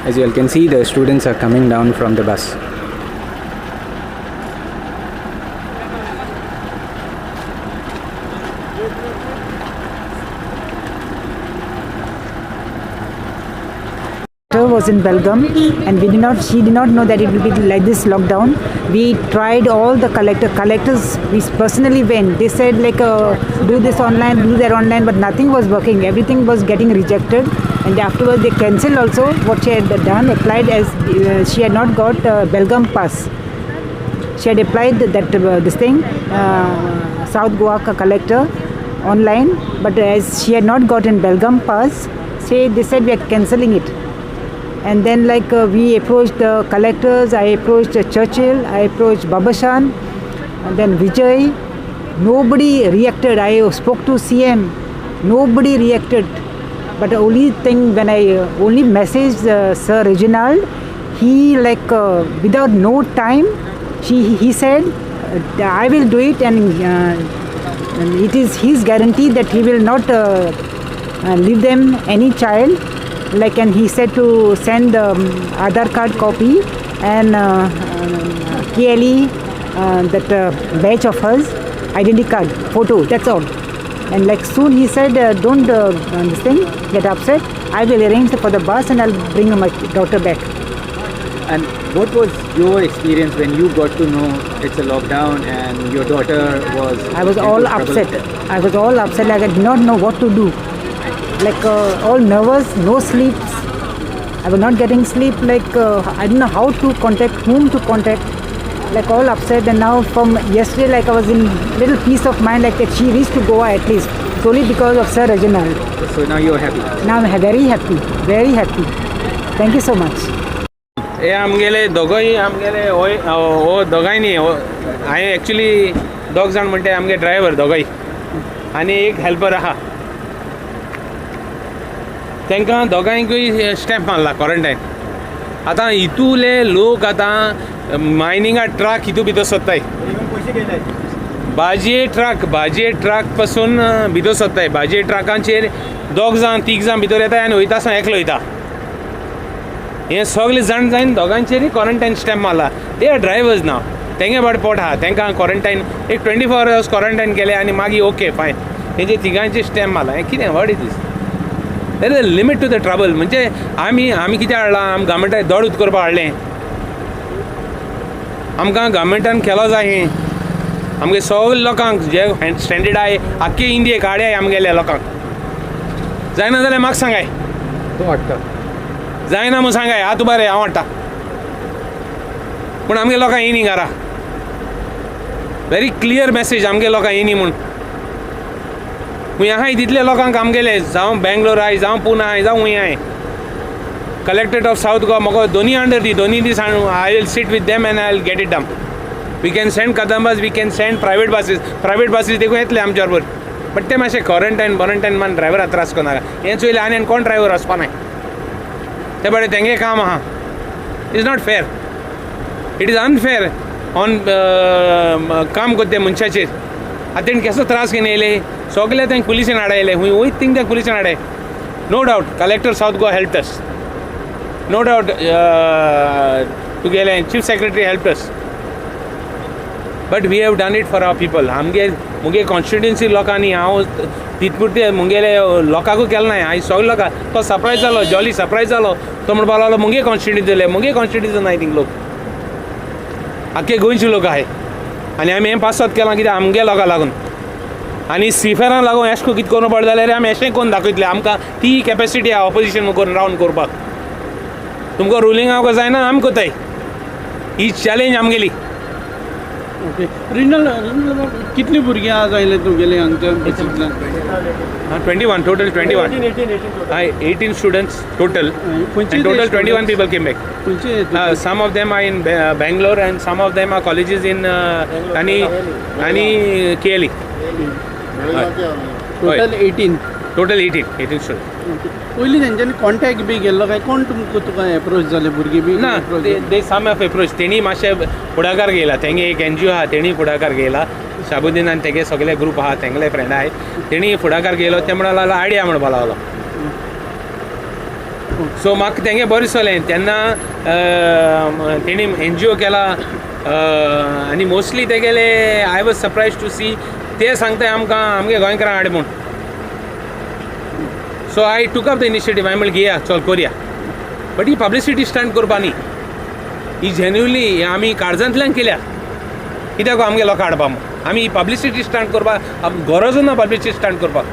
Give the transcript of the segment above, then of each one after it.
As you all can see, the students are coming down from the bus. Was in Belgaum, and she did not know that it will be like this lockdown. We tried all the collectors, we personally went. They said like do this online, do that online, but nothing was working. Everything was getting rejected, and afterwards they cancelled also what she had done, applied, as she had not got Belgaum pass. She had applied that this thing, South Goa collector online, but as she had not gotten Belgaum pass, they said we are cancelling it. And then we approached the collectors, I approached Churchill, I approached Babashan, and then Vijay. Nobody reacted. I spoke to CM, nobody reacted. But the only thing, when I only messaged Sir Reginald, he without no time, he said, I will do it, and it is his guarantee that he will not leave them any child. And he said to send the Aadhaar card copy and KLE, that badge of hers, identity card, photo, that's all. And soon he said, don't this thing, get upset. I will arrange for the bus and I'll bring my daughter back. And what was your experience when you got to know it's a lockdown and your daughter was... I was all upset. I was all upset. I did not know what to do. All nervous, no sleep. I was not getting sleep. I didn't know how to contact, whom to contact. All upset. And now from yesterday, I was in little peace of mind, that she reached to Goa at least. It's only because of Sir Reginald. So now you're happy? Now I'm very happy. Very happy. Thank you so much. आमगेले दोगोय आमगेले हो दोगांय न्ही हांवें actually दोग जाण म्हणटा आमगे ड्रायव्हर दोगांय आनी एक हेल्पर आहा तांकां दोगांयकूय स्टॅम्प मारला क्वॉरंटायन. आतां हितूले लोक आतां मायनिंगा ट्रक हितू भितर सोदताय, भाजये ट्रक पासून भितर सोदताय. भाजये ट्रकांचेर दोग जाण तीग जाण भितर येताय आनी वयता आसतना एकलो वयता. हे सगळे जाण जावन दोगांचेरय क्वॉरंटायन स्टॅम्प मारला. दे आर ड्रायव्हर्स नाव, तेंगे बट पोट आहा, तांकां क्वॉरंटायन एक 24 hours क्वॉरंटायन केले आनी मागीर ओके फायन. तेंचे तिगांचे स्टॅम्प मारला. हें कितें what is this? There is a limit to the trouble. म्हणजे आमी कितें हाडलां? आमी गव्हर्मेंटाक दोड करपाक हाडलें. आमकां गव्हर्मेंटान केलो जाय हें. आमगे सगळे लोकांक जे स्टँडर्ड आहाय आख्खे इंडियेक हाडयाय आमगेल्या लोकांक. जायना जाल्यार म्हाका सांगाय. तो हाडटा. जायना म्हणून सांगाय, हात बरें हांव हाडटा. पूण आमगे लोकांक येयनी घरा. व्हेरी क्लियर मॅसेज आमगे लोकांक येयनी म्हूण. खूंय आहाय तितले लोकांक आमगेले जावं बेंगलोर आहाय जावं पुना आहाय जावं खूंय आहाय. कलेक्टेड ऑफ सावथ गोवा म्हाका दोनी अंडर दी, दोनी दीस I will sit with them and I will get it done. We can send Kadambas, we can send private buses देखून येतले आमच्या बरोबर. बट ते मातशें क्वॉरंटायन मान ड्रायव्हरा त्रास करनाका. हें चोयलें आनी कोण ड्रायव्हर वचपा नाय. ते बरें तेंगे काम आहा. इज नॉट फेर. इट इज अनफेर ऑन काम करते मनशाचेर. आतां तेणें केसो त्रास घेवन येयले, सगळे तेंक पुलिसेन हाडयले. हूंय वयत थिंग तें पुलिसेन हाडय. No doubt collector south Goa helped us. No doubt तुगेलें chief secretary helped us. But we have done it for our people. मुगे कॉन्स्टिट्युएन्सी लोकांनी हांव तितपुरते मुगेले लोकांकूय केलो नाय. हांवें सगळे लोकांक तो सरप्रायज जालो, जॉली सरप्रायज जालो. तो म्हणपाक लागलो मुगे कॉन्स्टिट्युएन्सी मुगे कॉन्स्टिट्युएन्सी नाय थिंग लोक आख्खे गोंयचे लोक आहाय. आनी आमी हें पास केलां कित्याक आमगे लोकांक लागून. आनी सिफेरांक लागून एशें को कितें करून पडलें जाल्यार आमी एशें करून दाखयतले. आमकां ती कॅपेसिटी आहा ऑपोजिशन करून रावन करपाक. तुमकां रुलींग आमकां जायना आमी कोताय. ही चॅलेंज आमगेली. ओके. रिजनल कितली भुरगीं आज आयले तुगेले हांगच्या बसींतल्यान? 21 total 21. 18 students total. And total 21 people came back. Some of them are in Bangalore and some of them are colleges in आणि KLE. टोटल 18. Total 18 student. पयलीं तेंच्यांनी कॉन्टॅक्ट बी केल्लो काय कोण तुका एप्रोच जाले भुरगीं बी ना दे सम ऑफ एप्रोच तेणी मातशें फुडाकार घेयला तेंगे एक NGO आहा तेणी फुडाकार घेयला शाबुद्दीन आनी तेगे सगळे ग्रूप आहा तेंगले फ्रेंड आहाय तेणी फुडाकार घेयलो ते म्हणून लागलो आयडिया म्हणपा लागलो. सो म्हाका तेंगे बरें दिसलें तेन्ना तेणी NGO केला आनी मोस्टली तेगेले I was surprise to see ते सांगताय आमकां आमगे गोंयकारांक हाड म्हूण. सो आय टूक अप द इनिशिएटीव हांवें म्हणलें घेया चल करया बट ही पब्लिसिटी स्टंट करपा न्ही ही जेन्युनली आमी काळजांतल्यान केल्या कित्याक आमगे लोकां हाडपा म्हूण आमी ही पब्लिसिटी स्टंट करपाक गरजूच ना पब्लिसिटी स्टंट करपाक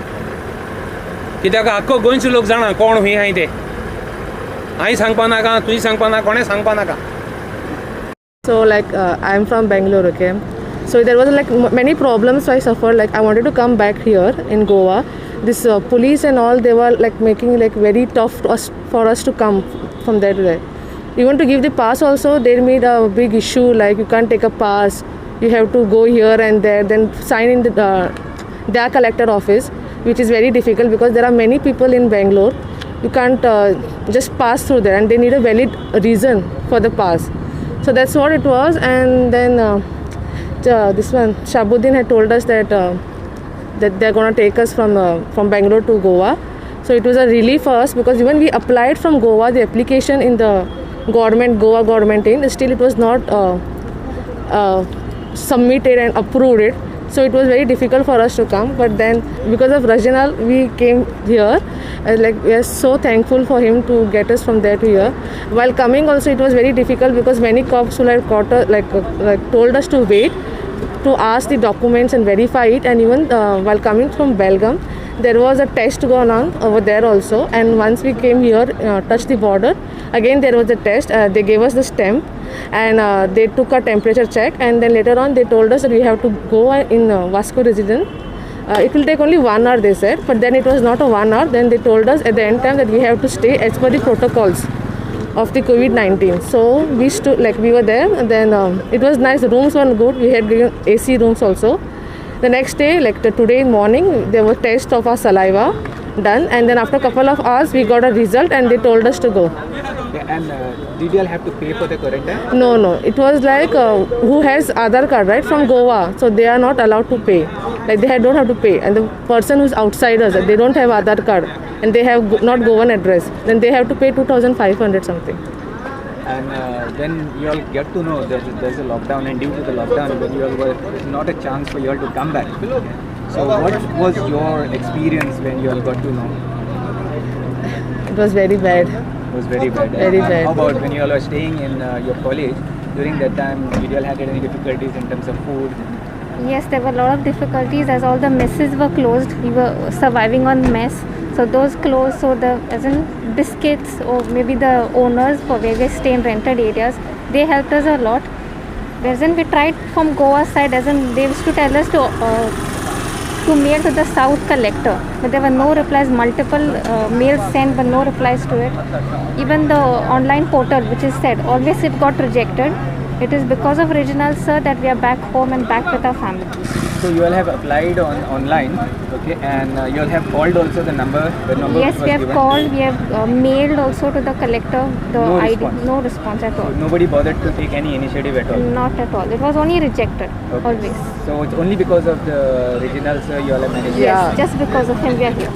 कित्याक आख्खो गोंयचो लोक जाणा कोण हूंय हांय ते हांवें सांगपा नाका तुवें सांगपा नाका कोणें सांगपा नाका. So like I'm from Bangalore, okay. So there was like many problems I suffered. Like I wanted to come back here in Goa. This police and all they were like making like very tough for us to come from there to there. Even to give the pass also they made a big issue like you can't take a pass. You have to go here and there, then sign in their collector office, which is very difficult because there are many people in Bangalore. You can't just pass through there, and they need a valid reason for the pass. So that's what it was. And then this one Shabuddin had told us that that they're gonna take us from Bangalore to Goa. So it was a relief for us because even we applied from Goa, the application in the Goa government still it was not submitted and approved it. So it was very difficult for us to come, but then because of Rajanal we came here. Like we are so thankful for him to get us from there to here. While coming also it was very difficult because many cops who like caught us, like told us to wait to ask the documents and verify it. And even while coming from Belgaum there was a test going on over there also, and once we came here touched the border again there was a test. They gave us the stamp and they took a temperature check, and then later on they told us that we have to go in Vasco residence. It will take only 1 hour they said, but then it was not a 1 hour. Then they told us at the end time that we have to stay as per the protocols of the COVID-19. So we stood like we were there, and then it was nice. The rooms were good. We had given AC rooms also. The next day, like today morning, there was test of our saliva done, and then after a couple of hours we got a result and they told us to go. And did you all have to pay for the quarantine? No, it was like who has Aadhaar card right from Goa, so they are not allowed to pay. Like they don't have to pay, and the person who's outsiders, they don't have Aadhaar card and they have not Goan address, then they have to pay 2,500 something. And when you all get to know that there's a lockdown, and due to the lockdown, then you all were not a chance for you all to come back. So what was your experience when you all got to know? It was very bad. It was very bad. Very bad. How about when you all were staying in your college? During that time, did you all had any difficulties in terms of food? Yes, there were a lot of difficulties as all the messes were closed. We were surviving on mess, so those closed. So the as in biscuits or maybe the owners for various stay in rented areas, they helped us a lot. Whereas in we tried from Goa side, as in they used to tell us to mail to the south collector, but there were no replies. Multiple mails sent, but no replies to it. Even the online portal, which is said, always it got rejected. It is because of Regional sir that we are back home and back with our families. So you all have applied online, okay, and you all have called also the number. The number Yes, was we have given. called, we have mailed also to the collector, the No ID, response. no response at all. Nobody bothered to take any initiative at all. Not at all. It was only rejected, Okay. always. So it's only because of the regional sir you all have managed. Yeah. Yes, just because of him we are here.